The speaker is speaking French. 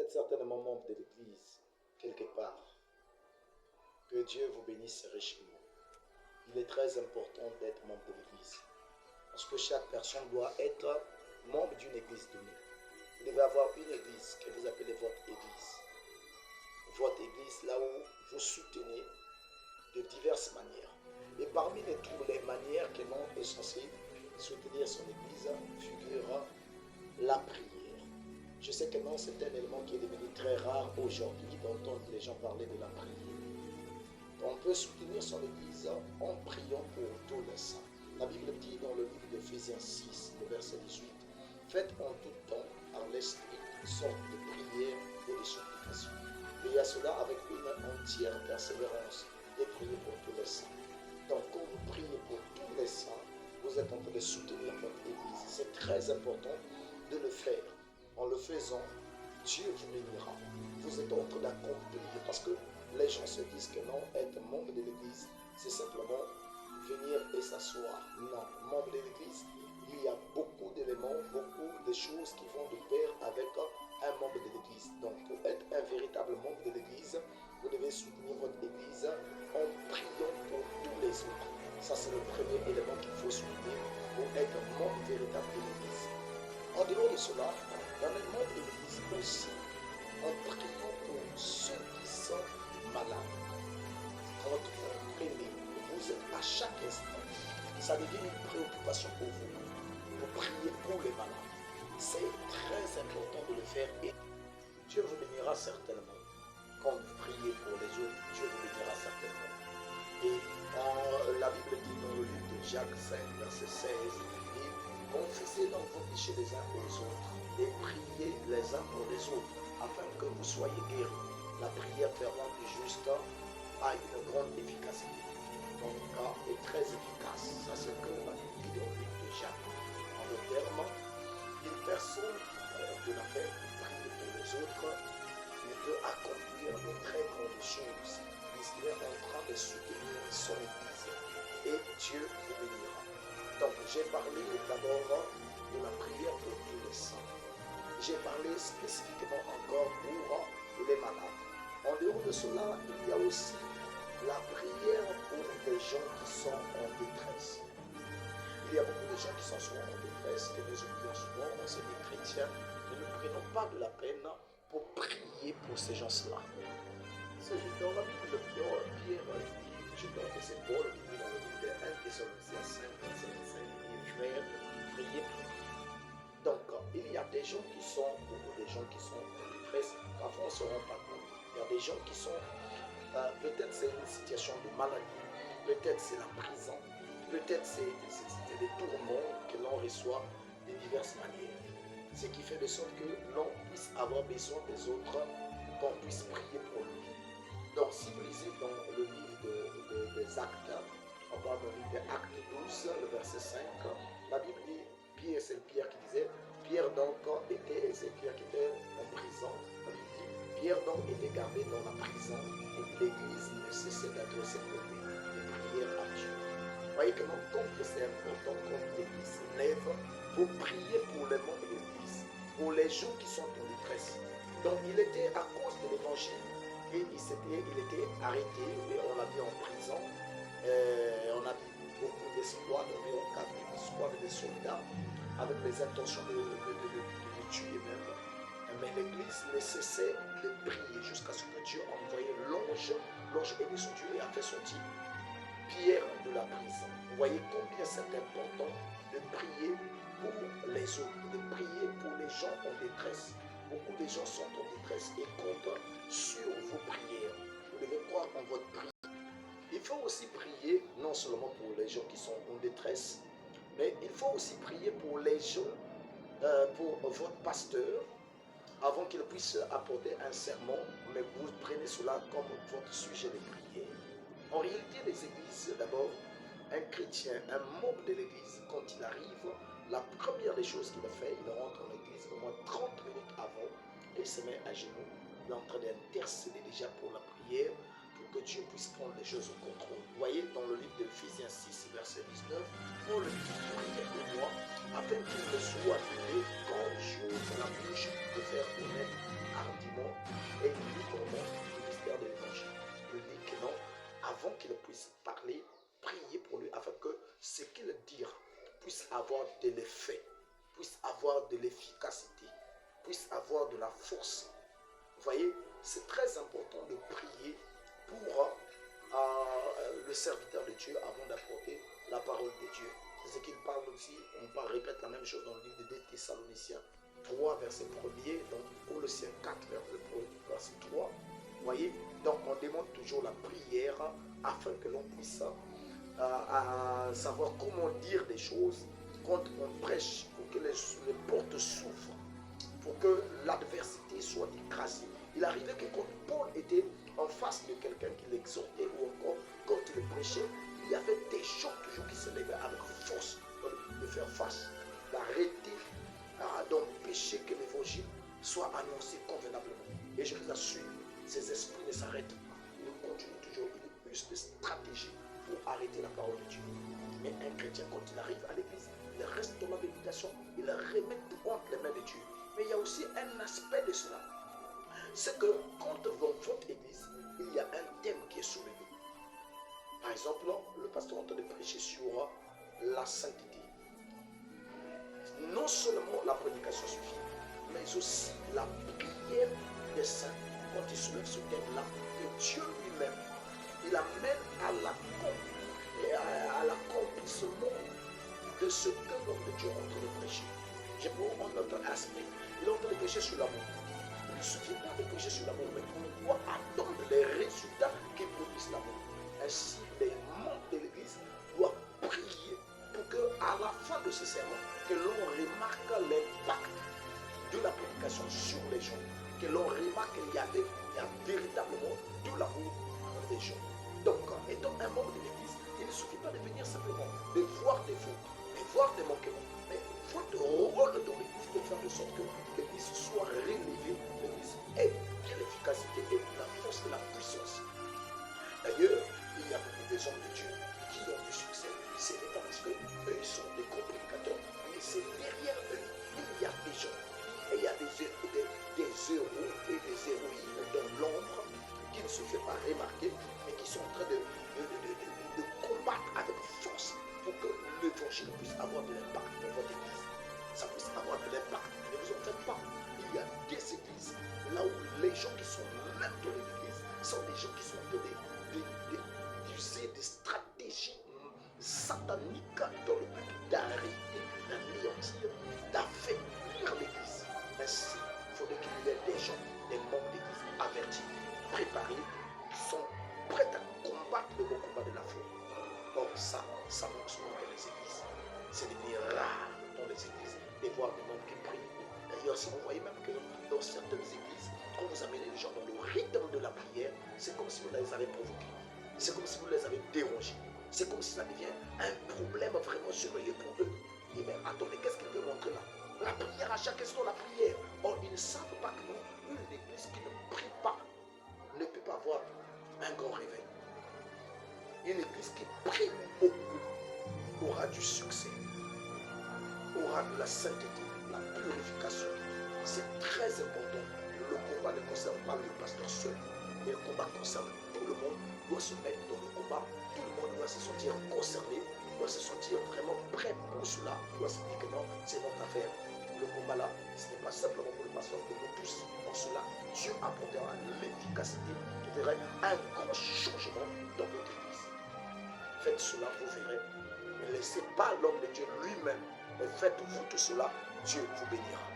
êtes certainement membre de l'Église, quelque part. Que Dieu vous bénisse richement. Il est très important d'être membre de l'Église. Parce que chaque personne doit être membre d'une Église donnée. Vous devez avoir une Église que vous appelez votre Église. Votre Église, là où vous soutenez de diverses manières. Et parmi toutes les manières que l'on est censé soutenir son Église, figure la prière. Je sais que non, c'est un élément qui est devenu très rare aujourd'hui d'entendre les gens parler de la prière. On peut soutenir son Église en priant pour tous les saints. La Bible dit dans le livre d'Éphésiens 6, le verset 18, faites en tout temps par l'Esprit une sorte de prière et de supplication. Et à cela avec une entière persévérance et priez pour tous les saints. Donc quand vous priez pour tous les saints, vous êtes en train de soutenir votre Église. C'est très important de le faire. En le faisant, Dieu vous bénira. Vous êtes en train d'accomplir parce que les gens se disent que non, être membre de l'Église, c'est simplement venir et s'asseoir. Non, membre de l'Église, il y a beaucoup d'éléments, beaucoup de choses qui vont de pair avec un membre de l'Église. Donc, pour être un véritable membre de l'Église, vous devez soutenir votre Église en priant pour tous les autres. Ça, c'est le premier élément qu'il faut soutenir pour être membre véritable de l'Église. En dehors de cela, dans le membre de l'Église aussi, en priant pour ceux qui sont malades. Quand vous prenez, vous êtes à chaque instant, ça devient une préoccupation pour vous. Vous priez pour les malades. C'est très important de le faire et Dieu vous bénira certainement. Quand vous priez pour les autres, Dieu vous bénira certainement. Et la Bible dit dans le livre de Jacques 5, verset 16, il dit, confessez donc vos péchés les uns aux autres et priez les uns pour les autres, afin que vous soyez guéris. La prière fervente du juste a une grande efficacité. Donc, est très efficace. Ça, c'est ce que la Bible dit dans le livre de Jacques. En d'autres termes, une personne qui prend de la peine pour prier pour les autres ne peut accomplir de très grandes choses, puisqu'il est en train de soutenir son Église. Et Dieu vous bénira. Donc, j'ai parlé d'abord de la prière pour tous les saints. J'ai parlé spécifiquement encore pour les malades. En dehors de cela, il y a aussi la prière pour les gens qui sont en détresse. Il y a beaucoup de gens qui sont souvent en détresse et nous oublions souvent, on c'est des chrétiens, nous ne prenons pas de la peine pour prier pour ces gens-là. C'est dans la Bible de Pierre dit, je pense que c'est Paul qui dit dans le livre de 1 Thessaloniciens 5, verset 25, il dit, frère, priez pour nous. Donc, il y a des gens qui sont, beaucoup de gens qui sont en détresse, parfois on ne se rend pas compte. Il y a des gens qui sont, peut-être c'est une situation de maladie, peut-être c'est la prison, peut-être c'est des tourments que l'on reçoit de diverses manières. Ce qui fait de sorte que l'on puisse avoir besoin des autres, qu'on puisse prier pour lui. Donc, si vous lisez dans le livre des Actes, on parle dans le livre des Actes 12, le verset 5, la Bible dit, Pierre, c'est Pierre qui disait, Pierre donc était, c'est Pierre qui était en prison, la Bible dit, Pierre donc était gardé dans la prison et l'Église ne cessait d'adresser pour lui des prières à Dieu. Vous voyez comment c'est important quand l'Église se lève pour prier pour les membres de l'Église, pour les gens qui sont en détresse. Donc il était à cause de l'Évangile et il était arrêté et on l'a mis en prison. On a mis beaucoup d'espoir donné au cadre des espoirs des soldats avec les intentions de le tuer même. Mais l'Église ne cessait de prier jusqu'à ce que Dieu envoyait l'ange est descendu et a fait sortir Pierre de la prison. Vous voyez combien c'est important de prier pour les autres, de prier pour les gens en détresse. Beaucoup de gens sont en détresse et comptent sur vos prières. Vous devez croire en votre prière. Il faut aussi prier non seulement pour les gens qui sont en détresse, mais il faut aussi prier pour les gens, pour votre pasteur, avant qu'il puisse apporter un sermon, mais vous prenez cela comme votre sujet de prière. En réalité, les églises, d'abord, un chrétien, un membre de l'église, quand il arrive, la première des choses qu'il fait, il rentre en église au moins 30 minutes avant et il se met à genoux. Il est en train d'intercéder déjà pour la prière, pour que Dieu puisse prendre les choses au contrôle. Vous voyez, dans le livre d'Éphésiens 6, verset 19, Paul dit, priez pour moi, afin qu'il me soit donné, quand j'ouvre la bouche, de faire connaître hardiment avoir de l'effet, puisse avoir de l'efficacité, puisse avoir de la force. Vous voyez, c'est très important de prier pour le serviteur de Dieu avant d'apporter la parole de Dieu. C'est ce qu'il parle aussi, on répète la même chose dans le livre de 2 Thessaloniciens 3, verset 1er, dans Colossiens 4, verset 3. Vous voyez, donc on demande toujours la prière afin que l'on puisse savoir comment dire des choses quand on prêche, pour que les portes s'ouvrent, pour que l'adversité soit écrasée. Il arrivait que quand Paul était en face de quelqu'un qui l'exhortait, ou encore quand il prêchait, il y avait des gens toujours qui se levaient avec force de faire face, d'arrêter, d'empêcher que l'évangile soit annoncé convenablement. Et je vous assure, ces esprits ne s'arrêtent pas. Ils continuent toujours, ils usent des stratégies pour arrêter la parole de Dieu. Mais un chrétien, quand il arrive à l'église, il reste dans la méditation, il remet tout entre les mains de Dieu. Mais il y a aussi un aspect de cela. C'est que quand dans votre église, il y a un thème qui est soulevé. Par exemple, le pasteur est en train de prêcher sur la sainteté. Non seulement la prédication suffit, mais aussi la prière des saints. Quand il soulève ce thème-là, que Dieu lui-même, il amène à l'accomplissement de ce que l'homme de Dieu est en train de prêcher. Je prends un autre aspect. Il est en train de prêcher sur l'amour. Il ne suffit pas de prêcher sur l'amour, mais on doit attendre les résultats qui produisent l'amour. Ainsi, les membres de l'Église doivent prier pour qu'à la fin de ce sermon, que l'on remarque l'impact de la prédication sur les gens, que l'on remarque qu'il y a véritablement de l'amour des gens. Donc, étant un membre de l'Église, il ne suffit pas de venir simplement, de voir des fautes, de voir des manquements, mais votre rôle dans l'Église de faire de sorte que l'Église soit relevée, l'Église ait de l'efficacité et de la force et de la puissance. D'ailleurs, il y a beaucoup de hommes de Dieu qui ont du succès. Ce n'est pas parce qu'eux sont des gros prédicateurs, mais c'est derrière eux, il y a des gens, et il y a des héros et des héroïnes dans l'ombre qui ne se fait pas remarquer, mais qui sont en train de combattre avec force pour que l'évangile puisse avoir de l'impact dans votre église. Ça puisse avoir de l'impact. Ne vous en faites pas. Il y a des églises là où les gens qui sont même dans l'église sont des gens qui sont en train d'user des stratégies sataniques dans le but d'arrêter, d'anéantir, d'affaiblir l'église. Ainsi, il faudrait qu'il y ait des gens, des membres d'église avertis, préparés, qui sont prêts à combattre le bon combat de la foi. Or, ça manque souvent dans les églises. C'est devenu rare dans les églises de voir des membres qui prient. D'ailleurs, si vous voyez même que dans certaines églises, quand vous amenez les gens dans le rythme de la prière, c'est comme si vous les avez provoqués. C'est comme si vous les avez dérangés. C'est comme si ça devient un problème vraiment sérieux pour eux. Et bien, attendez, qu'est-ce qu'il veut montrer là? La prière à chaque instant, la prière. Or, ils ne savent pas que non, une église qui ne prie pas ne peut pas avoir un grand réveil. Une église qui prie beaucoup aura du succès, aura de la sainteté, la purification. C'est très important. Le combat ne concerne pas le pasteur seul, mais le combat concerne tout le monde, doit se mettre dans le combat. Tout le monde doit se sentir concerné, doit se sentir vraiment prêt pour cela, doit se dire que non, c'est notre affaire. Le combat là, ce n'est pas simplement pour le pasteur, que nous tous. Pour cela, Dieu apportera l'efficacité. Vous verrez un grand changement dans votre église. Faites cela, vous verrez. Ne laissez pas l'homme de Dieu lui-même, mais faites-vous tout cela, Dieu vous bénira.